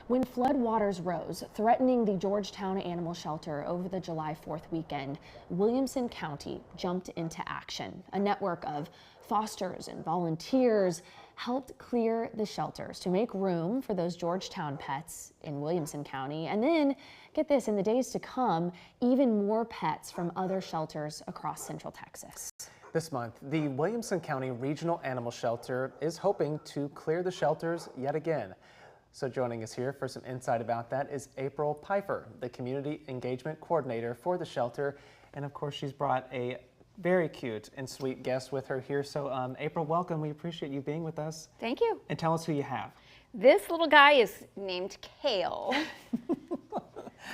When floodwaters rose, threatening the Georgetown Animal Shelter over the July 4th weekend, Williamson County jumped into action. A network of fosters and volunteers helped clear the shelters to make room for those Georgetown pets in Williamson County. And then, get this, in the days to come, even more pets from other shelters across Central Texas. This month, the Williamson County Regional Animal Shelter is hoping to clear the shelters yet again. So joining us here for some insight about that is April Pfeiffer, the Community Engagement Coordinator for the shelter. And of course, she's brought a very cute and sweet guest with her here. So April, welcome. We appreciate you being with us. Thank you. And tell us who you have. This little guy is named Kale.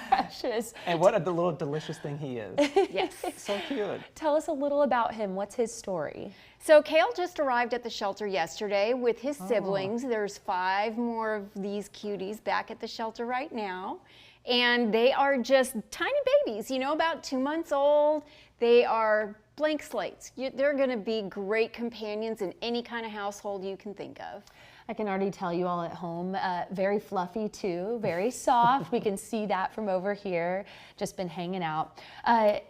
Precious. And what a little delicious thing he is. Yes. So cute. Tell us a little about him. What's his story? So Kale just arrived at the shelter yesterday with his siblings. There's 5 more of these cuties back at the shelter right now. And they are just tiny babies, you know, about 2 months old. They are blank slates. They're going to be great companions in any kind of household you can think of. I can already tell you all at home, very fluffy too, very soft. We can see that from over here, just been hanging out.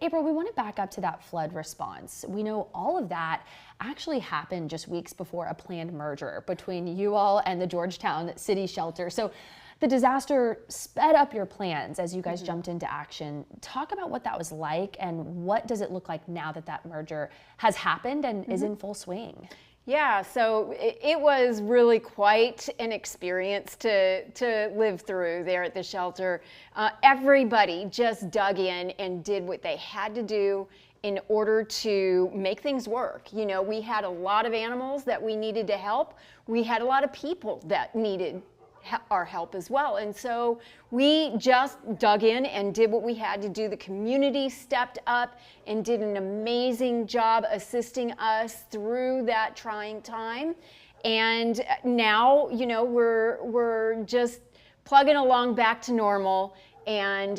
April, we want to back up to that flood response. We know all of that actually happened just weeks before a planned merger between you all and the Georgetown City Shelter. So the disaster sped up your plans as you guys jumped into action. Talk about what that was like and what does it look like now that that merger has happened and is in full swing? Yeah, so it was really quite an experience to live through there at the shelter. Everybody just dug in and did what they had to do in order to make things work. You know, we had a lot of animals that we needed to help. We had a lot of people that needed our help as well. And so we just dug in and did what we had to do. The community stepped up and did an amazing job assisting us through that trying time. And now, you know, we're just plugging along back to normal and,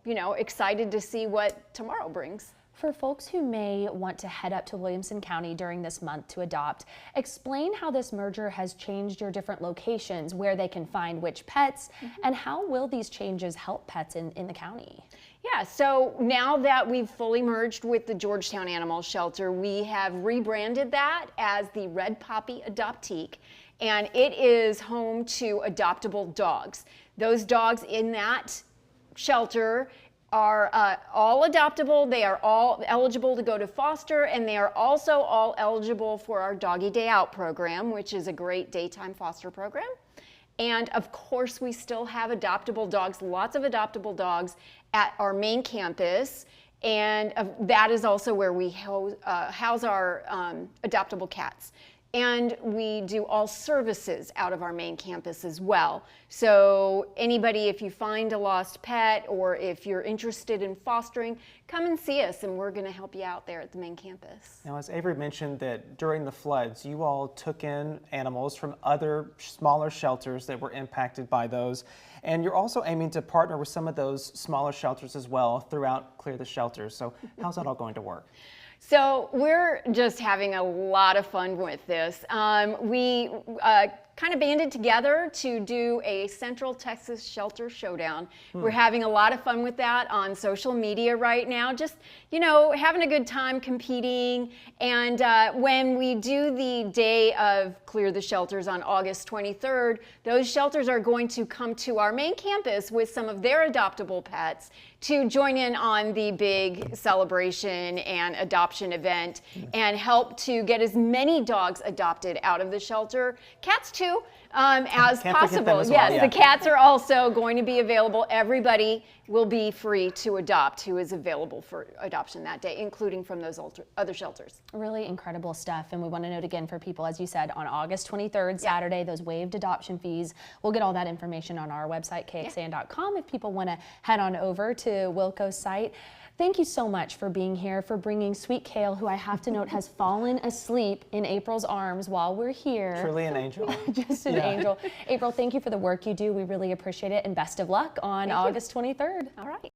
you know, excited to see what tomorrow brings. For folks who may want to head up to Williamson County during this month to adopt, explain how this merger has changed your different locations, where they can find which pets, and how will these changes help pets in the county? Yeah, so now that we've fully merged with the Georgetown Animal Shelter, we have rebranded that as the Red Poppy Adoptique, and it is home to adoptable dogs. Those dogs in that shelter are all adoptable. They are all eligible to go to foster, and they are also all eligible for our Doggy Day Out program, which is a great daytime foster program. And of course, we still have adoptable dogs, lots of adoptable dogs at our main campus. And that is also where we house our adoptable cats. And we do all services out of our main campus as well. So anybody, if you find a lost pet or if you're interested in fostering, come and see us and we're gonna help you out there at the main campus. Now, as Avery mentioned that during the floods, you all took in animals from other smaller shelters that were impacted by those. And you're also aiming to partner with some of those smaller shelters as well throughout Clear the Shelters. So how's that all going to work? So we're just having a lot of fun with this. We kind of banded together to do a Central Texas Shelter Showdown. We're having a lot of fun with that on social media right now, just, you know, having a good time competing. And when we do the day of Clear the Shelters on August 23rd, those shelters are going to come to our main campus with some of their adoptable pets to join in on the big celebration and adoption event and help to get as many dogs adopted out of the shelter. Cats too, as possible. As yes, well, yeah. The cats are also going to be available. Everybody will be free to adopt who is available for adoption that day, including from those other shelters. Really incredible stuff. And we want to note again for people, as you said, on August 23rd, Saturday, those waived adoption fees. We'll get all that information on our website, kxan.com, if people want to head on over to Wilco's site. Thank you so much for being here, for bringing Sweet Kale, who I have to note has fallen asleep in April's arms while we're here. Truly an angel. Just an angel. April, thank you for the work you do. We really appreciate it, and best of luck on August 23rd. All right.